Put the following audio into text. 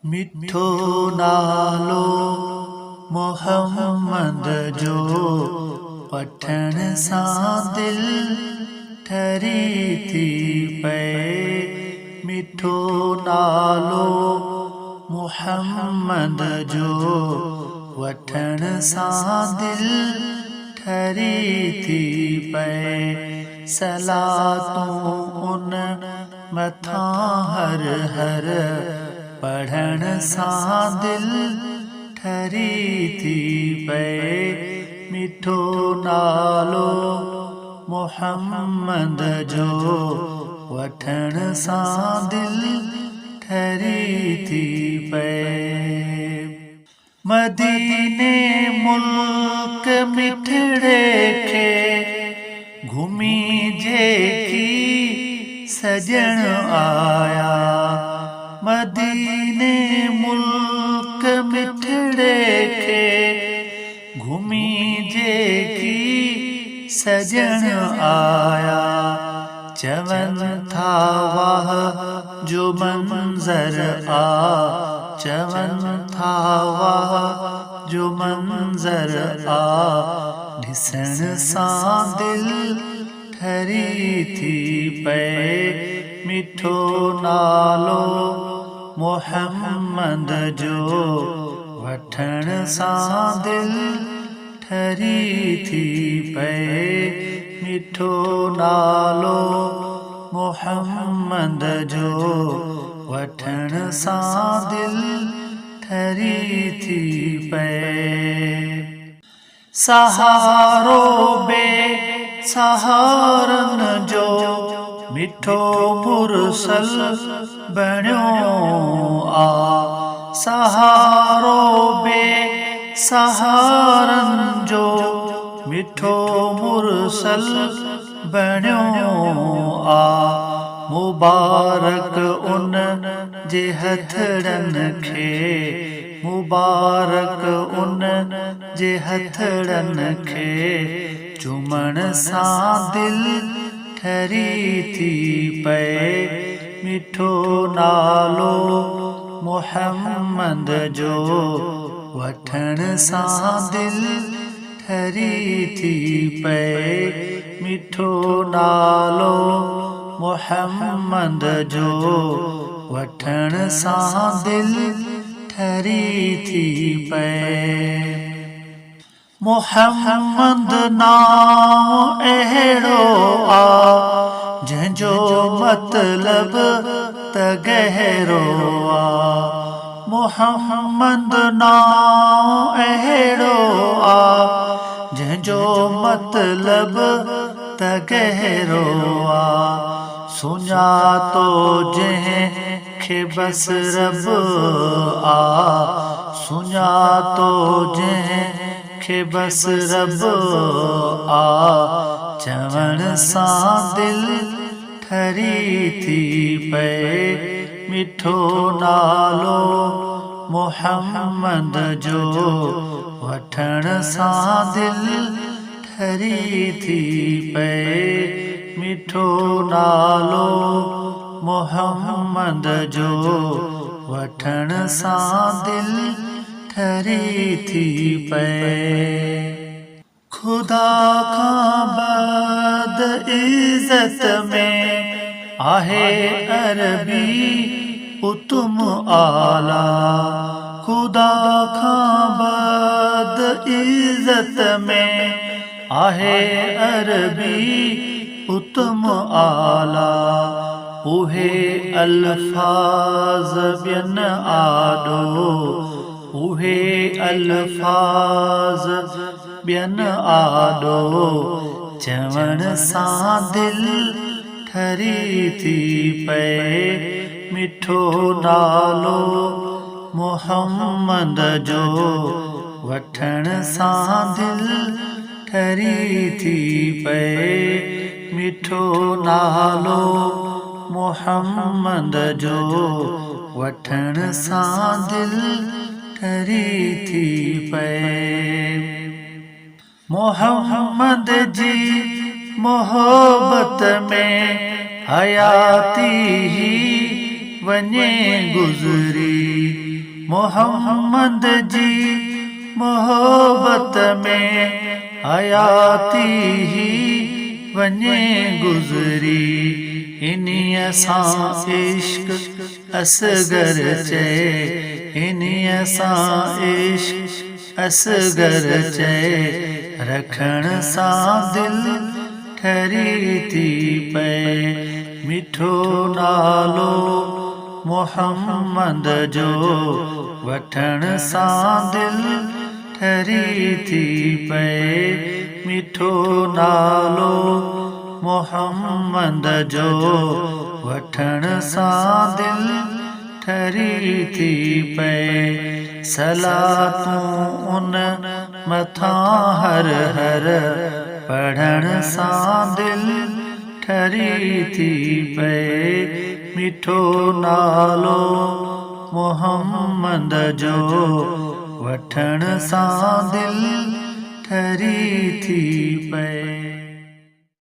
मिठो नालो मोहम्मद जो पठण सां दिल ठरी थी पए। मिठो नालो मोहम्मद जो वठण सां दिल ठरी थी पए। सलातूं उन मथां हर हर पढ़ण सां दिल ठरी थी पए। मिठो नालो मोहम्मद जो वठण सां दिल ठरी थी पए। मदीने मुल्क मिठड़े खे घुमी जेकी सजण आया। मदीने मुल्क मिठड़े खे घुमी जेकी सजण आया। चवन था वाह जो मंजर आ, चवन था वाह जो मंजर आ। ॾिसण सां दिल ठरी थी पए। मिठो नालो मोहम्मद जो वठण सां दिल ठरी थी पए। मिठो नालो मोहम्मद जो वठण सां दिल ठरी थी पए। सहारो बे सहारन जो मिठो मुरसल बणियो आ। सहारो बे सहारन जो मिठो मुरसल बणियो आ। मुबारक उन जे हथड़न खे, मुबारक उन जे हथड़न खे चुमण सां दिल ठरी थी पए। मिठो नालो मोहम्मद जो वठण सां दिल ठरी थी पए। मिठो नालो मोहम्मद जो वठण सां दिल ठरी थी पए। मोहम्मद नाम अहिड़ो आ जंहिंजो मतलब त गहरो आ। मोहम्मद नाम अहिड़ो आ जंहिंजो मतलब त गहरो आ। सुञातो जंहिंखे बस रब आ, सुञातो जंहिंखे बस रब आ। चवण सां दिल ठरी थी पए। मिठो नालो मोहम्मद जो वठण सां दिल ठरी थी पए। मिठो नालो मोहम्मद जो वठण सां दिल ठरी थी पए। खुदा खां बाद इज़्ज़त में आहे अरबी उतम आला। खुदा खां बाद इज़्ज़त में आहे अरबी उतम आला। उहे अल्फाज़ ॿियनि आॾो, उहे अल्फाज़ ॿियनि आॾो। चवण सां दिल ठरी थी पए। मिठो नालो मोहम्मद जो वठण सां दिल ठरी थी पए। मिठो नालो मोहम्मद जो वठण सां दिल ठरी थी पए। मोहम्मद जी मोहब्बत में हयाती ही वञे गुज़री। मोहम्मद जी मोहब्बत में हयाती ही वने गुज़री इन्हीं सां इश्क असगर चे इन्हीं सां इश्क असगर चे रखण सां दिल ठरी थी पे मिठो नालो मोहम्मद जो वठण सां दिल ठरी थी पे मिठो नालो मोहम्मद जो वठण सां दिल ठरी थी पे सलातूं उन मथां हर हर पढ़ण सां दिल ठरी थी पे मिठो नालो मोहम्मद जो वठण सां दिल ठरी थी पे।